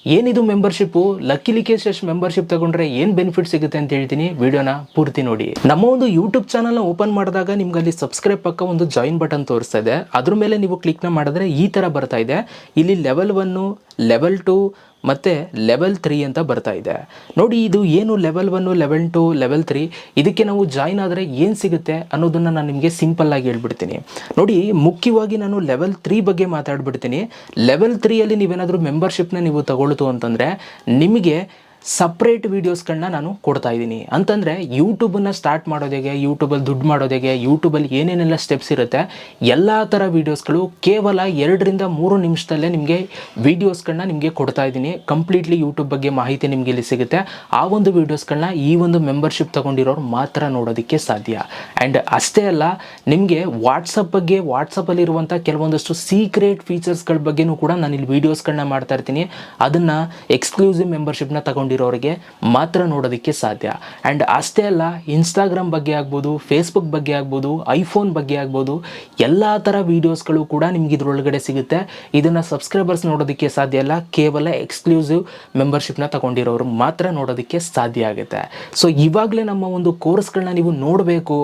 ಏನಿದು membership, lucky Likesh membership ತಗೊಂಡ್ರೆ ಏನು ಬೆನಿಫಿಟ್ ಸಿಗುತ್ತೆ ಅಂತ ಹೇಳ್ತೀನಿ. ವಿಡಿಯೋನ ಪೂರ್ತಿ ನೋಡಿ. ನಮ್ಮ ಒಂದು ಯೂಟ್ಯೂಬ್ ಚಾನಲ್ನ ಓಪನ್ ಮಾಡಿದಾಗ ನಿಮ್ಗೆ ಅಲ್ಲಿ ಸಬ್ಸ್ಕ್ರೈಬ್ ಪಕ್ಕ ಒಂದು ಜಾಯಿನ್ ಬಟನ್ ತೋರಿಸ್ತಾ ಇದೆ. ಅದ್ರ ಮೇಲೆ ನೀವು ಕ್ಲಿಕ್ನ ಮಾಡಿದ್ರೆ ಈ ಥರ ಬರ್ತಾ ಇದೆ. ಇಲ್ಲಿ ಲೆವೆಲ್ 1, ಲೆವೆಲ್ 2 ಮತ್ತು ಲೆವೆಲ್ 3 ಅಂತ ಬರ್ತಾ ಇದೆ ನೋಡಿ. ಇದು ಏನು ಲೆವೆಲ್ 1, ಲೆವೆಲ್ 2, ಲೆವೆಲ್ 3 ಇದಕ್ಕೆ ನಾವು ಜಾಯಿನ್ ಆದರೆ ಏನು ಸಿಗುತ್ತೆ ಅನ್ನೋದನ್ನು ನಾನು ನಿಮಗೆ ಸಿಂಪಲ್ಲಾಗಿ ಹೇಳ್ಬಿಡ್ತೀನಿ ನೋಡಿ. ಮುಖ್ಯವಾಗಿ ನಾನು ಲೆವೆಲ್ 3 ಬಗ್ಗೆ ಮಾತಾಡ್ಬಿಡ್ತೀನಿ. ಲೆವೆಲ್ 3ಯಲ್ಲಿ ನೀವೇನಾದರೂ ಮೆಂಬರ್ಶಿಪ್ನ ನೀವು ತಗೊಳ್ತು ಅಂತಂದರೆ ನಿಮಗೆ ಸಪ್ರೇಟ್ ವೀಡಿಯೋಸ್ಗಳನ್ನ ನಾನು ಕೊಡ್ತಾ ಇದ್ದೀನಿ. ಅಂತಂದರೆ ಯೂಟ್ಯೂಬನ್ನು ಸ್ಟಾರ್ಟ್ ಮಾಡೋದಕ್ಕೆ, ಯೂಟ್ಯೂಬಲ್ಲಿ ದುಡ್ಡು ಮಾಡೋದಕ್ಕೆ, ಯೂಟ್ಯೂಬಲ್ಲಿ ಏನೇನೆಲ್ಲ ಸ್ಟೆಪ್ಸ್ ಇರುತ್ತೆ ಎಲ್ಲ ಥರ ವೀಡಿಯೋಸ್ಗಳು ಕೇವಲ 2-3 ನಿಮಿಷದಲ್ಲೇ ನಿಮಗೆ ವೀಡಿಯೋಸ್ಗಳನ್ನ ನಿಮಗೆ ಕೊಡ್ತಾ ಇದ್ದೀನಿ. ಕಂಪ್ಲೀಟ್ಲಿ ಯೂಟ್ಯೂಬ್ ಬಗ್ಗೆ ಮಾಹಿತಿ ನಿಮಗೆ ಇಲ್ಲಿ ಸಿಗುತ್ತೆ. ಆ ಒಂದು ವೀಡಿಯೋಸ್ಗಳನ್ನ ಈ ಒಂದು ಮೆಂಬರ್ಶಿಪ್ ತೊಗೊಂಡಿರೋರು ಮಾತ್ರ ನೋಡೋದಕ್ಕೆ ಸಾಧ್ಯ. ಆ್ಯಂಡ್ ಅಷ್ಟೇ ಅಲ್ಲ, ನಿಮಗೆ ವಾಟ್ಸಪ್ ಬಗ್ಗೆ, ವಾಟ್ಸಪ್ಪಲ್ಲಿರುವಂಥ ಕೆಲವೊಂದಷ್ಟು ಸೀಕ್ರೆಟ್ ಫೀಚರ್ಸ್ಗಳ ಬಗ್ಗೆನೂ ಕೂಡ ನಾನು ಇಲ್ಲಿ ವೀಡಿಯೋಸ್ಗಳನ್ನ ಮಾಡ್ತಾ ಇರ್ತೀನಿ. ಅದನ್ನು ಎಕ್ಸ್ಕ್ಲೂಸಿವ್ ಮೆಂಬರ್ಶಿಪ್ನ ತಗೊಂಡಿರೋರಿಗೆ ಮಾತ್ರ ನೋಡೋದಕ್ಕೆ ಸಾಧ್ಯ. ಆ್ಯಂಡ್ ಅಷ್ಟೇ ಅಲ್ಲ, ಇನ್ಸ್ಟಾಗ್ರಾಮ್ ಬಗ್ಗೆ ಆಗ್ಬೋದು, ಫೇಸ್ಬುಕ್ ಬಗ್ಗೆ ಆಗ್ಬೋದು, ಐಫೋನ್ ಬಗ್ಗೆ ಆಗ್ಬೋದು, ಎಲ್ಲ ಥರ ವೀಡಿಯೋಸ್ಗಳು ಕೂಡ ನಿಮ್ಗೆ ಇದ್ರೊಳಗಡೆ ಸಿಗುತ್ತೆ. ಇದನ್ನು ಸಬ್ಸ್ಕ್ರೈಬರ್ಸ್ ನೋಡೋದಕ್ಕೆ ಸಾಧ್ಯ ಅಲ್ಲ, ಕೇವಲ ಎಕ್ಸ್ಕ್ಲೂಸಿವ್ ಮೆಂಬರ್ಶಿಪ್ನ ತಗೊಂಡಿರೋರು ಮಾತ್ರ ನೋಡೋದಕ್ಕೆ ಸಾಧ್ಯ ಆಗುತ್ತೆ. ಸೊ ಇವಾಗಲೇ ನಮ್ಮ ಒಂದು ಕೋರ್ಸ್ಗಳನ್ನ ನೀವು ನೋಡಬೇಕು,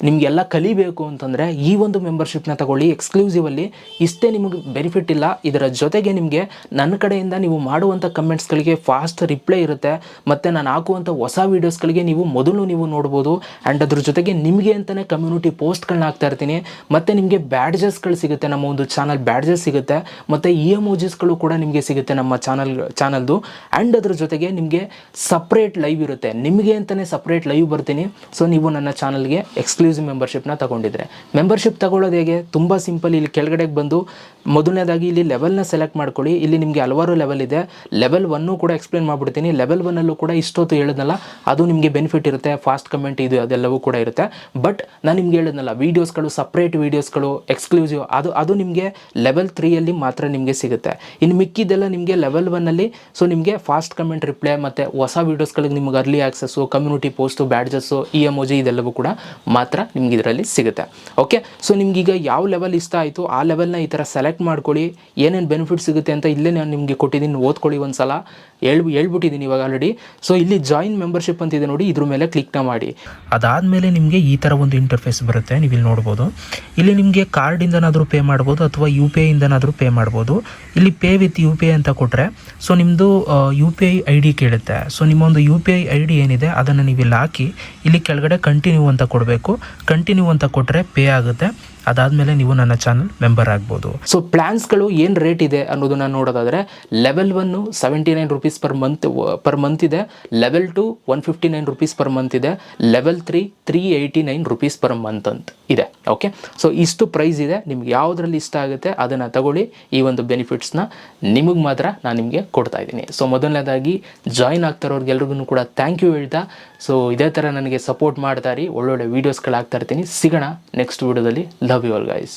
ನಿಮಗೆಲ್ಲ ಕಲಿಬೇಕು ಅಂತಂದರೆ ಈ ಒಂದು ಮೆಂಬರ್ಶಿಪ್ನ ತಗೊಳ್ಳಿ. ಎಕ್ಸ್ಕ್ಲೂಸಿವಲ್ಲಿ ಇಷ್ಟೇ ನಿಮಗೆ ಬೆನಿಫಿಟ್ ಇಲ್ಲ, ಇದರ ಜೊತೆಗೆ ನಿಮಗೆ ನನ್ನ ಕಡೆಯಿಂದ ನೀವು ಮಾಡುವಂಥ ಕಮೆಂಟ್ಸ್ಗಳಿಗೆ ಫಾಸ್ಟ್ ರಿಪ್ಲೈ ಇರುತ್ತೆ. ಮತ್ತು ನಾನು ಹಾಕುವಂಥ ಹೊಸ ವೀಡಿಯೋಸ್ಗಳಿಗೆ ಮೊದಲು ನೀವು ನೋಡ್ಬೋದು. ಆ್ಯಂಡ್ ಅದ್ರ ಜೊತೆಗೆ ನಿಮಗೆ ಅಂತಲೇ ಕಮ್ಯುನಿಟಿ ಪೋಸ್ಟ್ಗಳನ್ನ ಹಾಕ್ತಾ ಇರ್ತೀನಿ. ಮತ್ತು ನಿಮಗೆ ಬ್ಯಾಡ್ಜಸ್ಗಳು ಸಿಗುತ್ತೆ, ನಮ್ಮ ಒಂದು ಚಾನಲ್ ಬ್ಯಾಡ್ಜಸ್ ಸಿಗುತ್ತೆ, ಮತ್ತು ಇಮೋಜಿಸ್ಗಳು ಕೂಡ ನಿಮಗೆ ಸಿಗುತ್ತೆ ನಮ್ಮ ಚಾನಲ್ದು. ಆ್ಯಂಡ್ ಅದ್ರ ಜೊತೆಗೆ ನಿಮಗೆ ಸಪ್ರೇಟ್ ಲೈವ್ ಇರುತ್ತೆ, ನಿಮಗೆ ಅಂತಲೇ ಸಪ್ರೇಟ್ ಲೈವ್ ಬರ್ತೀನಿ. ಸೊ ನೀವು ನನ್ನ ಚಾನಲ್ಗೆ ಎಕ್ಸ್ಕ್ಲೂಸಿವ್ ಮೆಂಬರ್ಶಿಪ್ನ ತಗೊಂಡಿದ್ರೆ ಮೆಂಬರ್ಶಿಪ್ ತಗೊಳ್ಳೋದು ಹೇಗೆ? ತುಂಬ ಸಿಂಪಲ್. ಇಲ್ಲಿ ಕೆಳಗಡೆಗೆ ಬಂದು ಮೊದಲನೇದಾಗಿ ಇಲ್ಲಿ ಲೆವೆಲ್ನ ಸೆಲೆಕ್ಟ್ ಮಾಡ್ಕೊಳ್ಳಿ. ಇಲ್ಲಿ ನಿಮಗೆ ಹಲವಾರು ಲೆವೆಲ್ ಇದೆ. ಲೆವೆಲ್ 1 ಕೂಡ ಎಕ್ಸ್ಪ್ಲೇನ್ ಮಾಡ್ಬಿಡ್ತೀನಿ. ಲೆವೆಲ್ 1ಅಲ್ಲೂ ಕೂಡ ಇಷ್ಟೊತ್ತು ಹೇಳಿದ್ನಲ್ಲ, ಅದು ನಿಮಗೆ ಬೆನಿಫಿಟ್ ಇರುತ್ತೆ. ಫಾಸ್ಟ್ ಕಮೆಂಟ್ ಇದು ಅದೆಲ್ಲವೂ ಕೂಡ ಇರುತ್ತೆ. ಬಟ್ ನಾನು ನಿಮ್ಗೆ ಹೇಳಿದ್ನಲ್ಲ, ವೀಡಿಯೋಸ್ಗಳು, ಸಪ್ರೇಟ್ ವೀಡಿಯೋಸ್ಗಳು, ಎಕ್ಸ್ಕ್ಲೂಸಿವ್, ಅದು ನಿಮಗೆ ಲೆವೆಲ್ 3ಯಲ್ಲಿ ಮಾತ್ರ ನಿಮಗೆ ಸಿಗುತ್ತೆ. ಇನ್ನು ಮಿಕ್ಕಿದ್ದೆಲ್ಲ ನಿಮಗೆ ಲೆವೆಲ್ 1ಅಲ್ಲಿ. ಸೊ ನಿಮಗೆ ಫಾಸ್ಟ್ ಕಮೆಂಟ್ ರಿಪ್ಲೈ ಮತ್ತು ಹೊಸ ವೀಡಿಯೋಸ್ಗಳಿಗೆ ನಿಮಗೆ early access, community post, badges, emoji ಇದೆಲ್ಲವೂ ಕೂಡ ಮಾತ್ರ ನಿಮ್ಗೆ ಇದರಲ್ಲಿ ಸಿಗುತ್ತೆ. ಓಕೆ, ಸೊ ನಿಮ್ಗೀಗ ಯಾವ ಲೆವೆಲ್ ಇಷ್ಟ ಆಯಿತು ಆ ಲೆವೆಲ್ನ ಈ ಥರ ಸೆಲೆಕ್ಟ್ ಮಾಡ್ಕೊಳ್ಳಿ. ಏನೇನು ಬೆನಿಫಿಟ್ ಸಿಗುತ್ತೆ ಅಂತ ಇಲ್ಲೇ ನಾನು ನಿಮಗೆ ಕೊಟ್ಟಿದ್ದೀನಿ, ಓದ್ಕೊಳ್ಳಿ ಒಂದ್ಸಲ. ಹೇಳ್ಬಿಟ್ಟಿದ್ದೀನಿ ಇವಾಗ ಆಲ್ರೆಡಿ. ಸೊ ಇಲ್ಲಿ ಜಾಯಿನ್ ಮೆಂಬರ್ಶಿಪ್ ಅಂತಿದೆ ನೋಡಿ, ಇದ್ರ ಮೇಲೆ ಕ್ಲಿಕ್ನ ಮಾಡಿ. ಅದಾದಮೇಲೆ ನಿಮಗೆ ಈ ಥರ ಒಂದು ಇಂಟರ್ಫೇಸ್ ಬರುತ್ತೆ, ನೀವು ಇಲ್ಲಿ ನೋಡ್ಬೋದು. ಇಲ್ಲಿ ನಿಮಗೆ ಕಾರ್ಡಿಂದನಾದರೂ ಪೇ ಮಾಡ್ಬೋದು ಅಥವಾ ಯು ಪಿ ಐಯಿಂದನಾದರೂ ಪೇ ಮಾಡ್ಬೋದು. ಇಲ್ಲಿ pay with U P I ಅಂತ ಕೊಟ್ಟರೆ, ಸೊ ನಿಮ್ಮದು U P I I D ಕೇಳುತ್ತೆ. ಸೊ ನಿಮ್ಮೊಂದು U P I I D ಏನಿದೆ ಅದನ್ನು ನೀವು ಇಲ್ಲಿ ಹಾಕಿ ಇಲ್ಲಿ ಕೆಳಗಡೆ ಕಂಟಿನ್ಯೂ ಅಂತ ಕೊಡಬೇಕು. ಕಂಟಿನ್ಯೂ ಅಂತ ಕೊಟ್ಟರೆ ಪೇ ಆಗುತ್ತೆ. ಅದಾದಮೇಲೆ ನೀವು ನನ್ನ ಚಾನಲ್ ಮೆಂಬರ್ ಆಗ್ಬೋದು. ಸೊ ಪ್ಲ್ಯಾನ್ಸ್ಗಳು ಏನು ರೇಟ್ ಇದೆ ಅನ್ನೋದನ್ನ ನೋಡೋದಾದರೆ, ಲೆವೆಲ್ 1 79 ರೂಪೀಸ್ ಪರ್ ಮಂತ್ ಇದೆ. ಲೆವೆಲ್ 2 159 ರೂಪೀಸ್ ಪರ್ ಮಂತ್ ಇದೆ. ಲೆವೆಲ್ 3 389 ರೂಪೀಸ್ ಪರ್ ಮಂತ್ ಅಂತ ಇದೆ. ಓಕೆ, ಸೊ ಇಷ್ಟು ಪ್ರೈಸ್ ಇದೆ. ನಿಮ್ಗೆ ಯಾವುದ್ರಲ್ಲಿ ಇಷ್ಟ ಆಗುತ್ತೆ ಅದನ್ನು ತಗೊಳ್ಳಿ. ಈ ಒಂದು ಬೆನಿಫಿಟ್ಸ್ನ ನಿಮಗೆ ಮಾತ್ರ ನಾನು ನಿಮಗೆ ಕೊಡ್ತಾ ಇದ್ದೀನಿ. ಸೊ ಮೊದಲನೇದಾಗಿ ಜಾಯಿನ್ ಆಗ್ತಾರೋರ್ಗೆಲ್ರಿಗೂ ಕೂಡ ಥ್ಯಾಂಕ್ ಯು ಹೇಳ್ತಾ, ಸೊ ಇದೇ ಥರ ನನಗೆ ಸಪೋರ್ಟ್ ಮಾಡ್ತಾ ಇರಿ. ಒಳ್ಳೊಳ್ಳೆ ವೀಡಿಯೋಸ್ಗಳು ಹಾಕ್ತಾ ಇರ್ತೀನಿ. ಸಿಗೋಣ ನೆಕ್ಸ್ಟ್ ವೀಡಿಯೋದಲ್ಲಿ. Love you all guys.